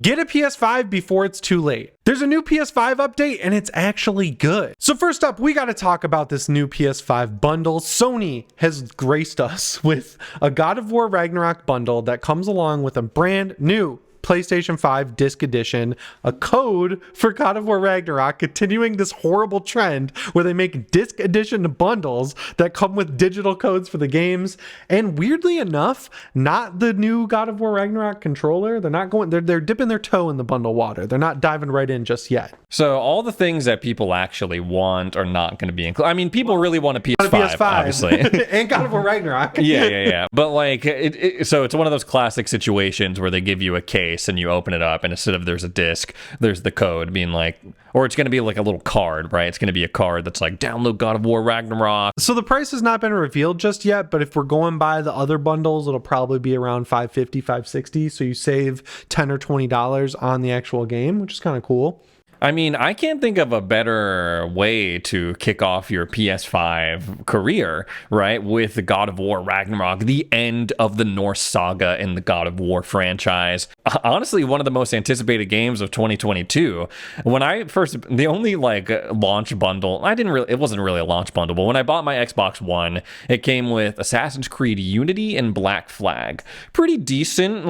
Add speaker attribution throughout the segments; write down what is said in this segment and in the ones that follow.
Speaker 1: Get a PS5 before it's too late. There's a new PS5 update and it's actually good. So first up, we got to talk about this new PS5 bundle. Sony has graced us with a God of War Ragnarok bundle that comes along with a brand new PlayStation 5 Disc Edition, a code for God of War Ragnarok, continuing this horrible trend where they make Disc Edition bundles that come with digital codes for the games. And weirdly enough, not the new God of War Ragnarok controller. They're dipping their toe in the bundle water. They're not diving right in just yet.
Speaker 2: So all the things that people actually want are not going to be included. I mean, people really want a PS5, obviously.
Speaker 1: And God of War Ragnarok.
Speaker 2: Yeah. But like, so it's one of those classic situations where they give you a case and you open it up, and instead of there's a disc, there's the code being like, or it's going to be like a little card, right? It's going to be a card that's like, download God of War Ragnarok.
Speaker 1: So the price has not been revealed just yet, but if we're going by the other bundles, it'll probably be around $550, $560. So you save $10 or $20 on the actual game, which is kind of cool.
Speaker 2: I mean, I can't think of a better way to kick off your PS5 career, right? With God of War Ragnarok, the end of the Norse saga in the God of War franchise. Honestly, one of the most anticipated games of 2022. When I first, the only like launch bundle, it wasn't really a launch bundle, but when I bought my Xbox One, it came with Assassin's Creed Unity and Black Flag. Pretty decent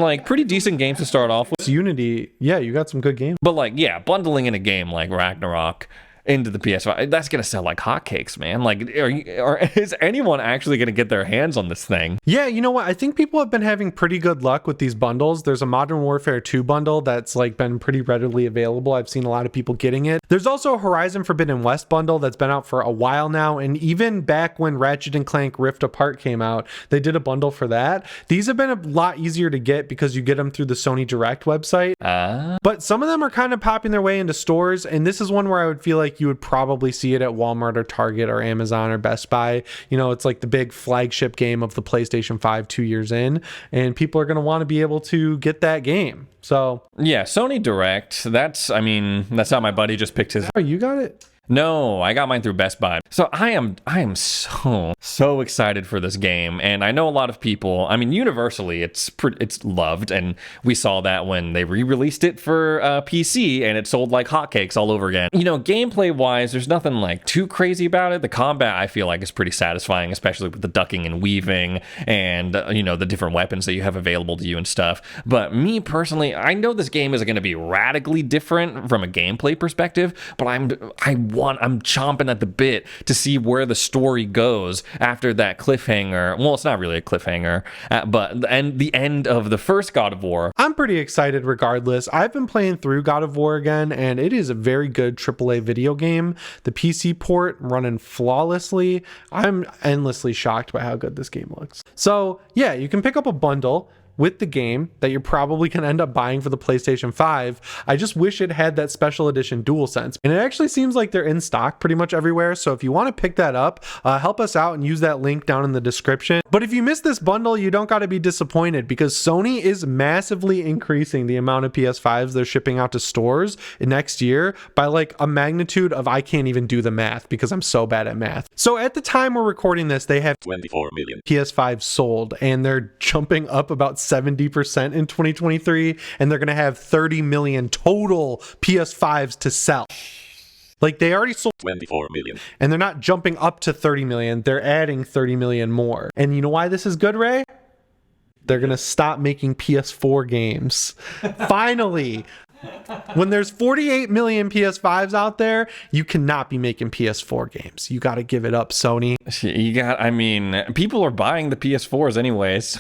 Speaker 2: games to start off with.
Speaker 1: It's Unity, yeah, you got some good games.
Speaker 2: But like, yeah, bundling in a game like Ragnarok into the PS5, that's gonna sell like hotcakes, man. Like, is anyone actually gonna get their hands on this thing?
Speaker 1: Yeah, you know what? I think people have been having pretty good luck with these bundles. There's a Modern Warfare 2 bundle that's like been pretty readily available. I've seen a lot of people getting it. There's also a Horizon Forbidden West bundle that's been out for a while now, and even back when Ratchet and Clank Rift Apart came out, they did a bundle for that. These have been a lot easier to get because you get them through the Sony Direct website. But some of them are kind of popping their way into stores, and this is one where I would feel like you would probably see it at Walmart or Target or Amazon or Best Buy. You know, it's like the big flagship game of the PlayStation 5 2 years in, and people are going to want to be able to get that game. So
Speaker 2: yeah, Sony Direct, that's how my buddy just picked his.
Speaker 1: Oh, you got it?
Speaker 2: No, I got mine through Best Buy. So I am so excited for this game, and I know a lot of people. I mean, universally, it's loved, and we saw that when they re-released it for PC, and it sold like hotcakes all over again. You know, gameplay-wise, there's nothing like too crazy about it. The combat, I feel like, is pretty satisfying, especially with the ducking and weaving, and the different weapons that you have available to you and stuff. But me personally, I know this game isn't going to be radically different from a gameplay perspective, but I'm chomping at the bit to see where the story goes after that cliffhanger. Well, it's not really a cliffhanger, but the end of the first God of War.
Speaker 1: I'm pretty excited regardless. I've been playing through God of War again, and it is a very good AAA video game. The PC port running flawlessly. I'm endlessly shocked by how good this game looks. So yeah, you can pick up a bundle with the game that you're probably going to end up buying for the PlayStation 5. I just wish it had that special edition DualSense. And it actually seems like they're in stock pretty much everywhere. So if you want to pick that up, help us out and use that link down in the description. But if you missed this bundle, you don't got to be disappointed because Sony is massively increasing the amount of PS5s they're shipping out to stores next year by like a magnitude of, I can't even do the math because I'm so bad at math. So at the time we're recording this, they have
Speaker 3: 24 million
Speaker 1: PS5 sold, and they're jumping up about 70% in 2023, and they're going to have 30 million total PS5s to sell. Like, they already sold
Speaker 3: 24 million.
Speaker 1: And they're not jumping up to 30 million. They're adding 30 million more. And you know why this is good, Ray? They're going to stop making PS4 games. Finally. When there's 48 million PS5s out there, you cannot be making PS4 games. You got to give it up, Sony.
Speaker 2: People are buying the PS4s anyways.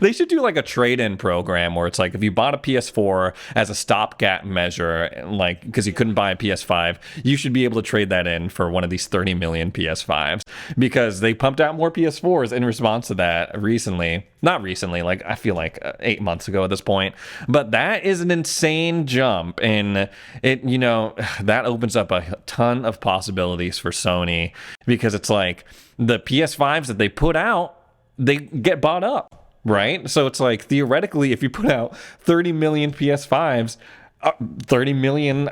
Speaker 2: They should do like a trade-in program where it's like if you bought a PS4 as a stopgap measure, like because you couldn't buy a PS5, you should be able to trade that in for one of these 30 million PS5s because they pumped out more PS4s in response to that recently. Not recently, like I feel like 8 months ago at this point. But that is an insane jump, and it that opens up a ton of possibilities for Sony because it's like the PS5s that they put out, they get bought up, right? So it's like theoretically, if you put out 30 million PS5s, 30 million,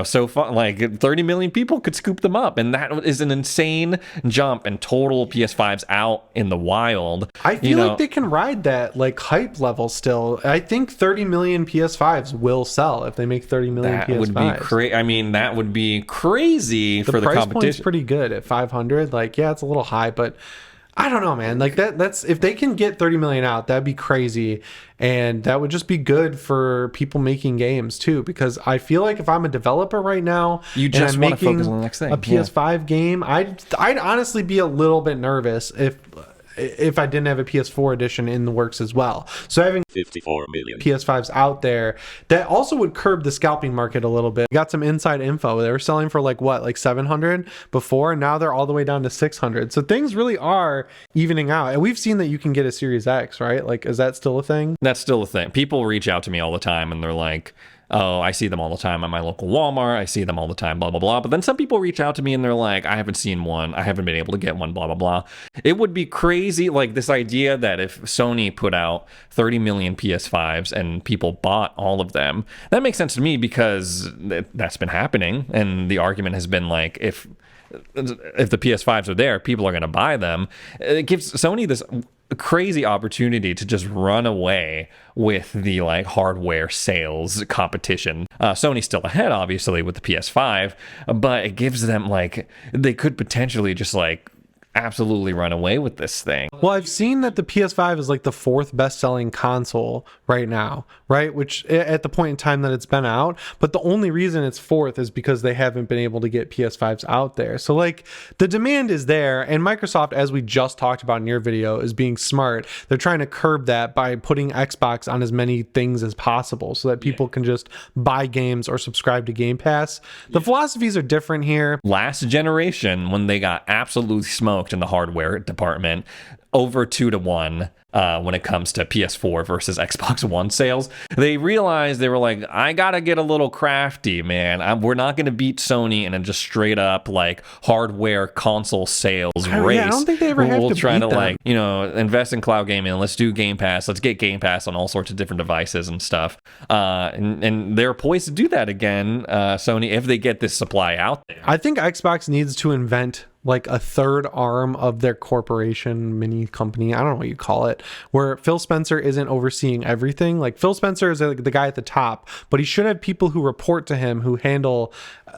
Speaker 2: so fun, like 30 million people could scoop them up, and that is an insane jump in total PS5s out in the wild.
Speaker 1: I feel like they can ride that like hype level still. I think 30 million PS5s will sell if they make 30 million
Speaker 2: that
Speaker 1: PS5s.
Speaker 2: Would be crazy. I mean, that would be crazy for the
Speaker 1: price
Speaker 2: competition.
Speaker 1: Point's pretty good at 500. Like, yeah, it's a little high, but I don't know, man. Like that's if they can get 30 million out, that'd be crazy. And that would just be good for people making games too, because I feel like if I'm a developer right now,
Speaker 2: you just want to focus on the next thing.
Speaker 1: A PS5 game, I'd honestly be a little bit nervous if I didn't have a PS4 edition in the works as well. So having
Speaker 3: 54 million
Speaker 1: PS5s out there, that also would curb the scalping market a little bit. Got some inside info. They were selling for like 700 before, and now they're all the way down to 600. So things really are evening out. And we've seen that you can get a Series X, right? Like, is that still a thing?
Speaker 2: That's still a thing. People reach out to me all the time and they're like, oh, I see them all the time at my local Walmart. I see them all the time, blah, blah, blah. But then some people reach out to me and they're like, I haven't seen one. I haven't been able to get one, blah, blah, blah. It would be crazy. Like this idea that if Sony put out 30 million PS5s and people bought all of them, that makes sense to me because that's been happening. And the argument has been like, if the PS5s are there, people are going to buy them. It gives Sony this crazy opportunity to just run away with the like hardware sales competition. Sony's still ahead, obviously, with the PS5, but it gives them like they could potentially just like absolutely run away with this thing.
Speaker 1: Well, I've seen that the PS5 is like the 4th best-selling console right now, right? Which at the point in time that it's been out, but the only reason it's 4th is because they haven't been able to get PS5s out there. So like the demand is there, and Microsoft, as we just talked about in your video, is being smart. They're trying to curb that by putting Xbox on as many things as possible so that people can just buy games or subscribe to Game Pass. The philosophies are different here.
Speaker 2: Last generation, when they got absolutely smoked in the hardware department, over 2-to-1 when it comes to PS4 versus Xbox One sales. They realized, they were like, I gotta get a little crafty, man. We're not gonna beat Sony in a just straight up like hardware console sales race.
Speaker 1: Yeah, I don't think they ever have to
Speaker 2: try
Speaker 1: beat
Speaker 2: to
Speaker 1: them.
Speaker 2: like, invest in cloud gaming. Let's do Game Pass. Let's get Game Pass on all sorts of different devices and stuff. And they're poised to do that again, Sony, if they get this supply out there.
Speaker 1: I think Xbox needs to invent like a third arm of their corporation, mini company, I don't know what you call it, where Phil Spencer isn't overseeing everything. Like Phil Spencer is the guy at the top, but he should have people who report to him who handle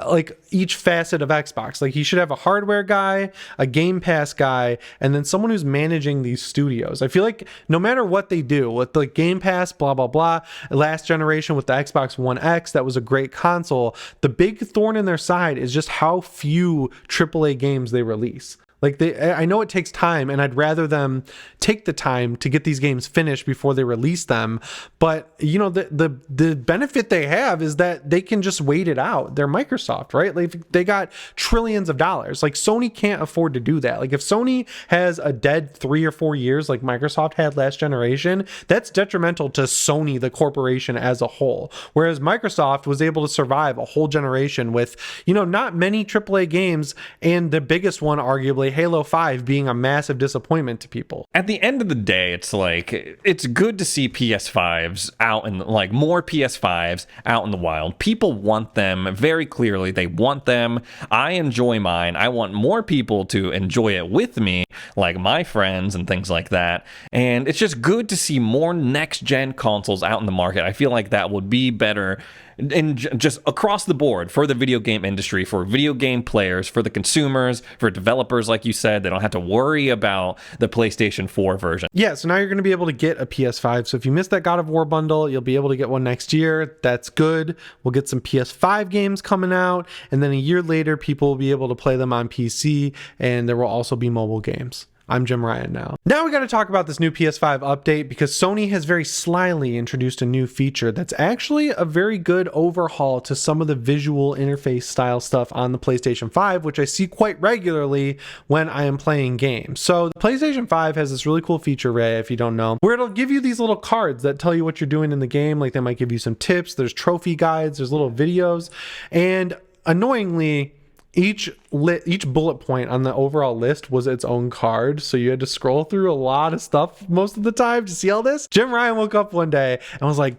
Speaker 1: like each facet of Xbox. Like he should have a hardware guy, a Game Pass guy, and then someone who's managing these studios. I feel like no matter what they do with the Game Pass, blah, blah, blah, last generation with the Xbox One X, that was a great console. The big thorn in their side is just how few AAA games they release. Like I know it takes time, and I'd rather them take the time to get these games finished before they release them. But the benefit they have is that they can just wait it out. They're Microsoft, right? Like they got trillions of dollars. Like Sony can't afford to do that. Like if Sony has a dead 3 or 4 years like Microsoft had last generation, that's detrimental to Sony, the corporation as a whole. Whereas Microsoft was able to survive a whole generation with, not many AAA games, and the biggest one arguably Halo 5 being a massive disappointment to people.
Speaker 2: At the end of the day, it's like, it's good to see PS5s out and like more PS5s out in the wild. People want them very clearly. They want them. I enjoy mine. I want more people to enjoy it with me, like my friends and things like that. And it's just good to see more next gen consoles out in the market. I feel like that would be better and just across the board for the video game industry, for video game players, for the consumers, for developers, like you said. They don't have to worry about the PlayStation 4 version.
Speaker 1: Yeah, so now you're going to be able to get a PS5. So if you missed that God of War bundle, you'll be able to get one next year. That's good. We'll get some PS5 games coming out, and then a year later, people will be able to play them on PC, and there will also be mobile games. I'm Jim Ryan now. Now we got to talk about this new PS5 update, because Sony has very slyly introduced a new feature that's actually a very good overhaul to some of the visual interface style stuff on the PlayStation 5, which I see quite regularly when I am playing games. So the PlayStation 5 has this really cool feature, Ray, if you don't know, where it'll give you these little cards that tell you what you're doing in the game. Like they might give you some tips, there's trophy guides, there's little videos, and annoyingly, each bullet point on the overall list was its own card, so you had to scroll through a lot of stuff most of the time to see all this. Jim Ryan woke up one day and was like,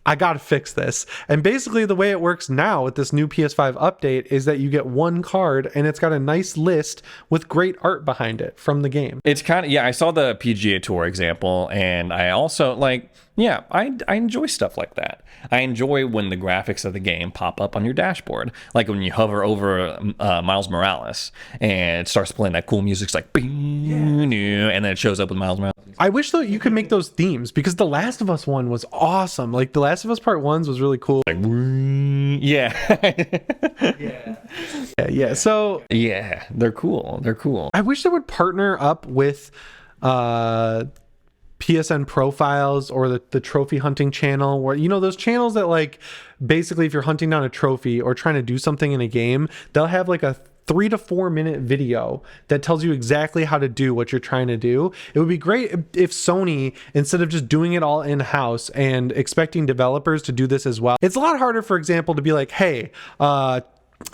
Speaker 1: I gotta fix this. And basically the way it works now with this new PS5 update is that you get one card and it's got a nice list with great art behind it from the game.
Speaker 2: It's kind of, yeah, I saw the PGA Tour example, and I also like, yeah, I enjoy stuff like that. I enjoy when the graphics of the game pop up on your dashboard, like when you hover over Miles Morales and it starts playing that cool music. It's like, bing, and then it shows up with Miles Morales.
Speaker 1: I wish though you could make those themes, because the Last of Us one was awesome. Like the Last of Us Part 1 was really cool.
Speaker 2: Like, yeah.
Speaker 1: So
Speaker 2: yeah, they're cool. They're cool.
Speaker 1: I wish they would partner up with PSN profiles or the trophy hunting channel, where, you know, those channels that, like, basically if you're hunting down a trophy or trying to do something in a game, they'll have like a 3 to 4 minute video that tells you exactly how to do what you're trying to do. It would be great if Sony, instead of just doing it all in-house and expecting developers to do this as well, it's a lot harder, for example, to be like, hey,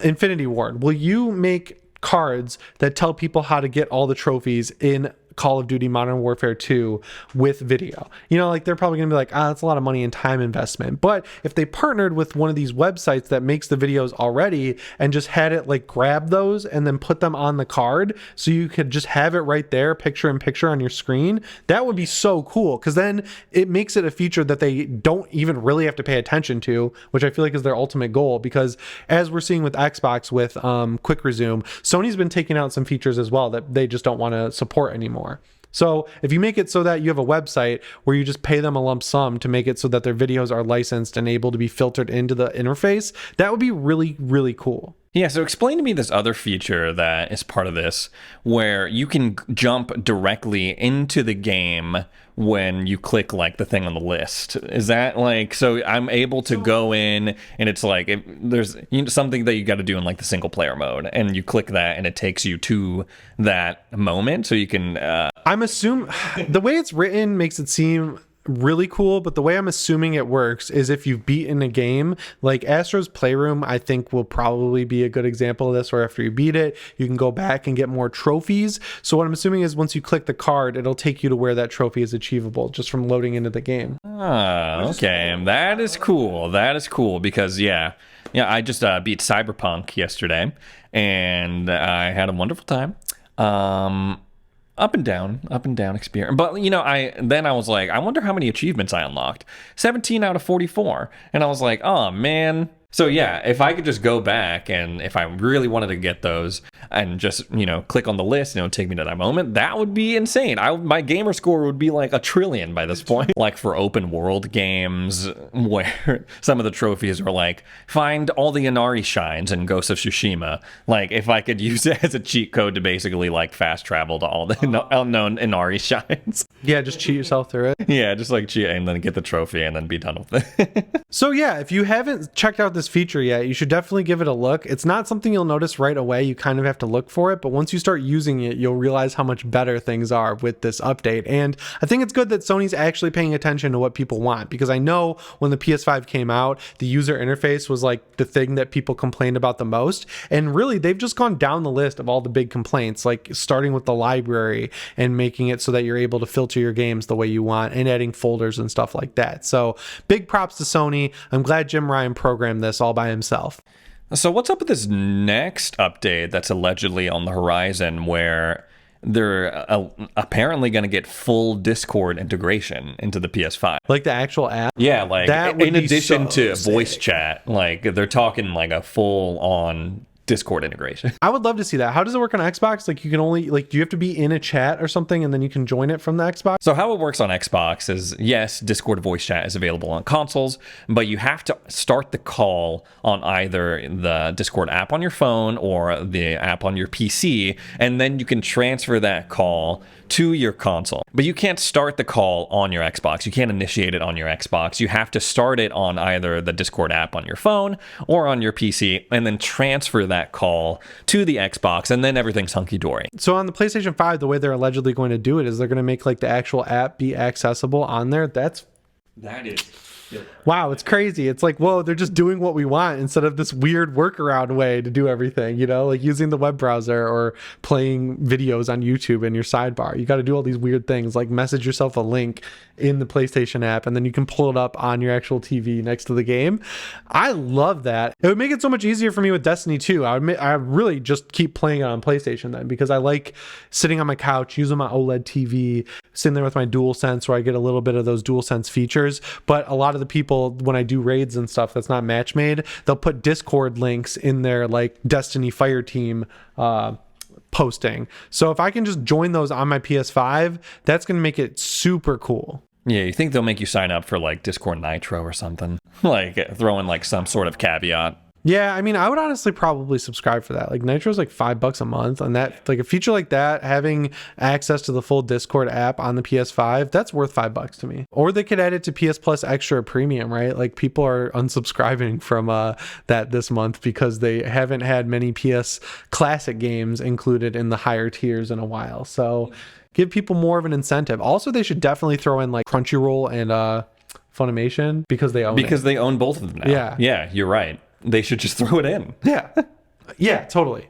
Speaker 1: Infinity Ward, will you make cards that tell people how to get all the trophies in Call of Duty Modern Warfare 2 with video? You know, like, they're probably gonna be like, that's a lot of money and time investment. But if they partnered with one of these websites that makes the videos already and just had it like grab those and then put them on the card, so you could just have it right there, picture in picture on your screen, that would be so cool, because then it makes it a feature that they don't even really have to pay attention to, which I feel like is their ultimate goal. Because as we're seeing with Xbox with quick resume, Sony's been taking out some features as well that they just don't want to support anymore. So if you make it so that you have a website where you just pay them a lump sum to make it so that their videos are licensed and able to be filtered into the interface, that would be really, really cool.
Speaker 2: Yeah, so explain to me this other feature that is part of this, where you can jump directly into the game when you click like the thing on the list. Is that like, so I'm able to go in and it's like, if there's something that you got to do in like the single player mode, and you click that and it takes you to that moment, so you can
Speaker 1: I'm assuming the way it's written makes it seem really cool, but the way I'm assuming it works is if you've beaten a game, like Astro's Playroom, I think will probably be a good example of this, where after you beat it, you can go back and get more trophies. So what I'm assuming is once you click the card, it'll take you to where that trophy is achievable just from loading into the game.
Speaker 2: Okay, that is cool. That is cool, because yeah, I just beat Cyberpunk yesterday, and I had a wonderful time. Up and down experience. But, you know, I was like, I wonder how many achievements I unlocked. 17 out of 44. And I was like, oh, man. So, yeah, if I could just go back, and if I really wanted to get those and just, you know, click on the list and it would take me to that moment, that would be insane. My gamer score would be like 1 trillion by this point. Like for open world games where some of the trophies are like, find all the Inari shines in Ghost of Tsushima. Like, if I could use it as a cheat code to basically like fast travel to all the unknown Inari shines.
Speaker 1: Yeah, just cheat yourself through it.
Speaker 2: Yeah, just like cheat and then get the trophy and then be done with it.
Speaker 1: So yeah, if you haven't checked out this feature yet, you should definitely give it a look. It's not something you'll notice right away. You kind of have to look for it, but once you start using it, you'll realize how much better things are with this update. And I think it's good that Sony's actually paying attention to what people want, because I know when the PS5 came out, the user interface was like the thing that people complained about the most. And really, they've just gone down the list of all the big complaints, like starting with the library and making it so that you're able to filter your games the way you want and adding folders and stuff like that. So big props to Sony. I'm glad Jim Ryan programmed this all by himself.
Speaker 2: So what's up with this next update that's allegedly on the horizon, where they're apparently going to get full Discord integration into the PS5?
Speaker 1: Like the actual app?
Speaker 2: Yeah, like
Speaker 1: that
Speaker 2: in addition to
Speaker 1: sick.
Speaker 2: Voice chat, like they're talking like a full-on Discord integration.
Speaker 1: I would love to see that. How does it work on Xbox? Like, you can only, like, do you have to be in a chat or something and then you can join it from the Xbox?
Speaker 2: So how it works on Xbox is, yes, Discord voice chat is available on consoles, but you have to start the call on either the Discord app on your phone or the app on your PC, and then you can transfer that call to your console. But you can't start the call on your Xbox. You can't initiate it on your Xbox. You have to start it on either the Discord app on your phone or on your PC, and then transfer that call to the Xbox, and then everything's hunky-dory.
Speaker 1: So on the PlayStation 5, the way they're allegedly going to do it is they're going to make like the actual app be accessible on there. That is Wow, it's crazy. It's like, whoa, they're just doing what we want instead of this weird workaround way to do everything, you know, like using the web browser or playing videos on YouTube in your sidebar. You got to do all these weird things like message yourself a link in the PlayStation app and then you can pull it up on your actual TV next to the game. I love that. It would make it so much easier for me with Destiny 2. I really just keep playing it on PlayStation then because I like sitting on my couch, using my OLED TV, sitting there with my DualSense where I get a little bit of those DualSense features. But a lot of the people, when I do raids and stuff that's not match made, they'll put Discord links in their like Destiny Fire Team posting. So if I can just join those on my PS5, that's going to make it super cool.
Speaker 2: Yeah, you think they'll make you sign up for like Discord Nitro or something? Like throw in like some sort of caveat.
Speaker 1: Yeah, I mean, I would honestly probably subscribe for that. Like Nitro's like $5 a month, and that like a feature like that, having access to the full Discord app on the PS5, that's worth $5 to me. Or they could add it to PS Plus Extra Premium, right? Like people are unsubscribing from that this month because they haven't had many PS Classic games included in the higher tiers in a while. So give people more of an incentive. Also, they should definitely throw in like Crunchyroll and Funimation because they own
Speaker 2: they own both of them now.
Speaker 1: Yeah.
Speaker 2: Yeah, you're right. They should just throw it in.
Speaker 1: Yeah. Yeah, totally.